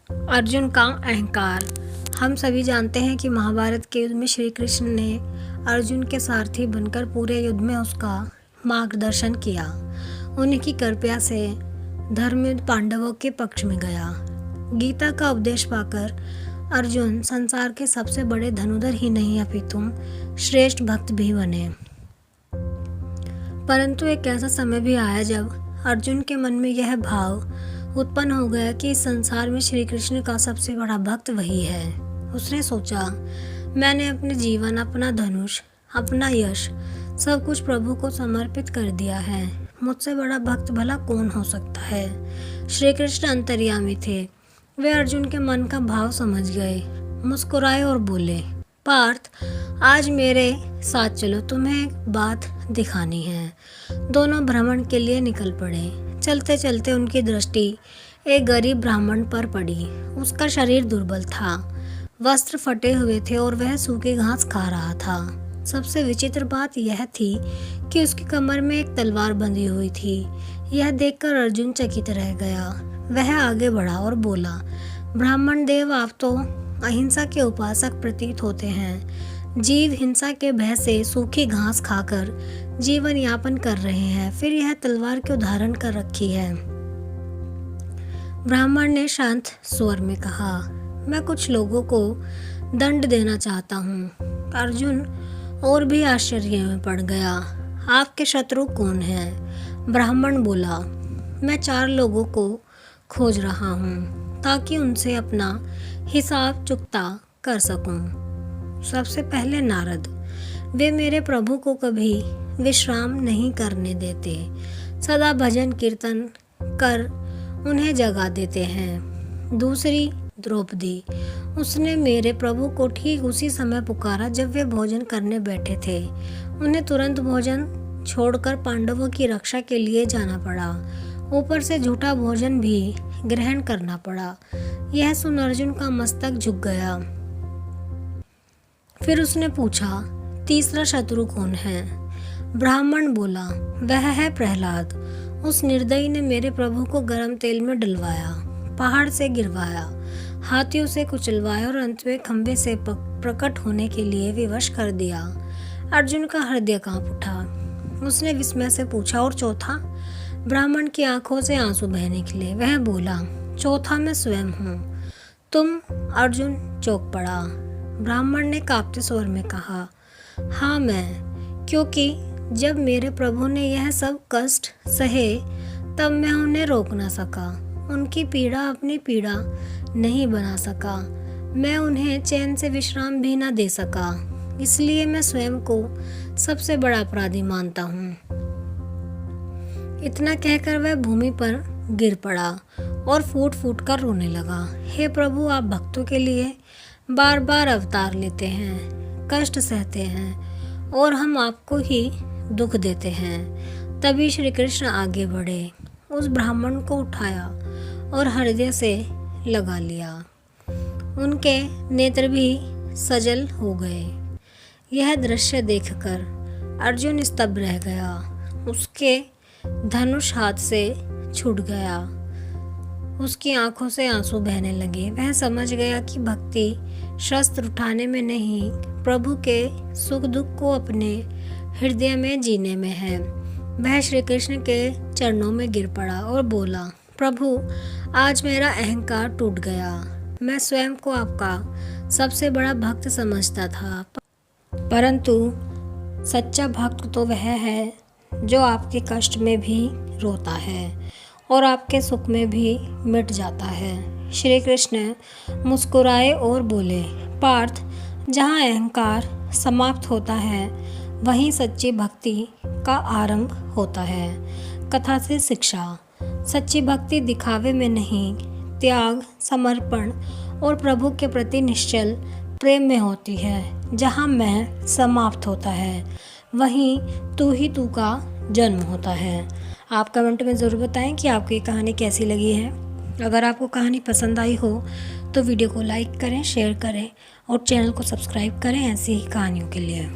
अर्जुन का अहंकार। हम सभी जानते हैं कि महाभारत के युद्ध में श्री कृष्ण ने अर्जुन के सारथी बनकर पूरे युद्ध में उसका मार्गदर्शन किया। उनकी कृपा से धर्मयुद्ध पांडवों के पक्ष में गया। गीता का उपदेश पाकर अर्जुन संसार के सबसे बड़े धनुधर ही नहीं अपितु श्रेष्ठ भक्त भी बने। परंतु एक ऐसा समय भी आया जब अर्जुन के मन में यह भाव उत्पन्न हो गया कि इस संसार में श्री कृष्ण का सबसे बड़ा भक्त वही है। उसने सोचा, मैंने अपने जीवन, अपना धनुष, अपना यश सब कुछ प्रभु को समर्पित कर दिया है। मुझसे बड़ा भक्त भला कौन हो सकता है। श्री कृष्ण अंतर्यामी थे। वे अर्जुन के मन का भाव समझ गए, मुस्कुराए और बोले, पार्थ, आज मेरे साथ चलो, तुम्हें एक बात दिखानी है। दोनों भ्रमण के लिए निकल पड़े। चलते चलते उनकी दृष्टि एक गरीब ब्राह्मण पर पड़ी। उसका शरीर दुर्बल था, वस्त्र फटे हुए थे और वह सूखी घास खा रहा था। सबसे विचित्र बात यह थी कि उसकी कमर में एक तलवार बंधी हुई थी। यह देखकर अर्जुन चकित रह गया। वह आगे बढ़ा और बोला, ब्राह्मण देव, आप तो अहिंसा के उपासक प्रतीत होते हैं। जीव हिंसा के भय से सूखी घास खाकर जीवन यापन कर रहे हैं, फिर यह तलवार क्यों धारण कर रखी है। ब्राह्मण ने शांत स्वर में कहा, मैं कुछ लोगों को दंड देना चाहता हूँ। अर्जुन और भी आश्चर्य में पड़ गया। आपके शत्रु कौन हैं? ब्राह्मण बोला, मैं 4 लोगों को खोज रहा हूँ ताकि उनसे अपना हिसाब चुकता कर सकूं। सबसे पहले नारद। वे मेरे प्रभु को कभी विश्राम नहीं करने देते, सदा भजन कीर्तन कर उन्हें जगा देते हैं। दूसरी द्रौपदी। उसने मेरे प्रभु को ठीक उसी समय पुकारा जब वे भोजन करने बैठे थे। उन्हें तुरंत भोजन छोड़कर पांडवों की रक्षा के लिए जाना पड़ा। ऊपर से झूठा भोजन भी ग्रहण करना पड़ा। यह सुन अर्जुन का मस्तक झुक गया। फिर उसने पूछा, तीसरा शत्रु कौन है? ब्राह्मण बोला, वह है प्रहलाद। उस निर्दयी ने मेरे प्रभु को गर्म तेल में डलवाया, पहाड़ से गिरवाया, हाथियों से कुचलवाया और अंत में खंभे से प्रकट होने के लिए विवश कर दिया। अर्जुन का हृदय कांप उठा। उसने विस्मय से पूछा, और चौथा? ब्राह्मण की आंखों से आंसू बहने निकले। वह बोला, चौथा मैं स्वयं हूँ। तुम? अर्जुन चौंक पड़ा। ब्राह्मण ने कांपते स्वर में कहा, हाँ मैं, क्योंकि जब मेरे प्रभु ने यह सब कष्ट सहे तब मैं उन्हें रोक ना सका, उनकी पीड़ा अपनी पीड़ा नहीं बना सका, मैं उन्हें चैन से विश्राम भी ना दे सका, इसलिए मैं स्वयं को सबसे बड़ा अपराधी मानता हूँ। इतना कहकर वह भूमि पर गिर पड़ा और फूट फूट कर रोने लगा। हे प्रभु, आप भक्तों के लिए बार बार अवतार लेते हैं, कष्ट सहते हैं और हम आपको ही दुख देते हैं। तभी श्री कृष्ण आगे बढ़े, उस ब्राह्मण को उठाया और हृदय से लगा लिया। उनके नेत्र भी सजल हो गए। यह दृश्य देखकर अर्जुन स्तब्ध रह गया। उसके धनुष हाथ से छूट गया। उसकी आंखों से आंसू बहने लगे। वह समझ गया कि भक्ति शस्त्र उठाने में नहीं, प्रभु के सुख दुख को अपने हृदय में जीने में है। वह श्री कृष्ण के चरणों में गिर पड़ा और बोला, प्रभु, आज मेरा अहंकार टूट गया। मैं स्वयं को आपका सबसे बड़ा भक्त समझता था, परंतु सच्चा भक्त तो वह है जो आपके कष्ट में भी रोता है और आपके सुख में भी मिट जाता है। श्री कृष्ण मुस्कुराए और बोले, पार्थ, जहाँ अहंकार समाप्त होता है वहीं सच्ची भक्ति का आरंभ होता है। कथा से शिक्षा। सच्ची भक्ति दिखावे में नहीं, त्याग, समर्पण और प्रभु के प्रति निश्चल प्रेम में होती है। जहाँ मैं समाप्त होता है वहीं तू ही तू का जन्म होता है। आप कमेंट में ज़रूर बताएं कि आपको ये कहानी कैसी लगी है। अगर आपको कहानी पसंद आई हो तो वीडियो को लाइक करें, शेयर करें और चैनल को सब्सक्राइब करें ऐसी ही कहानियों के लिए।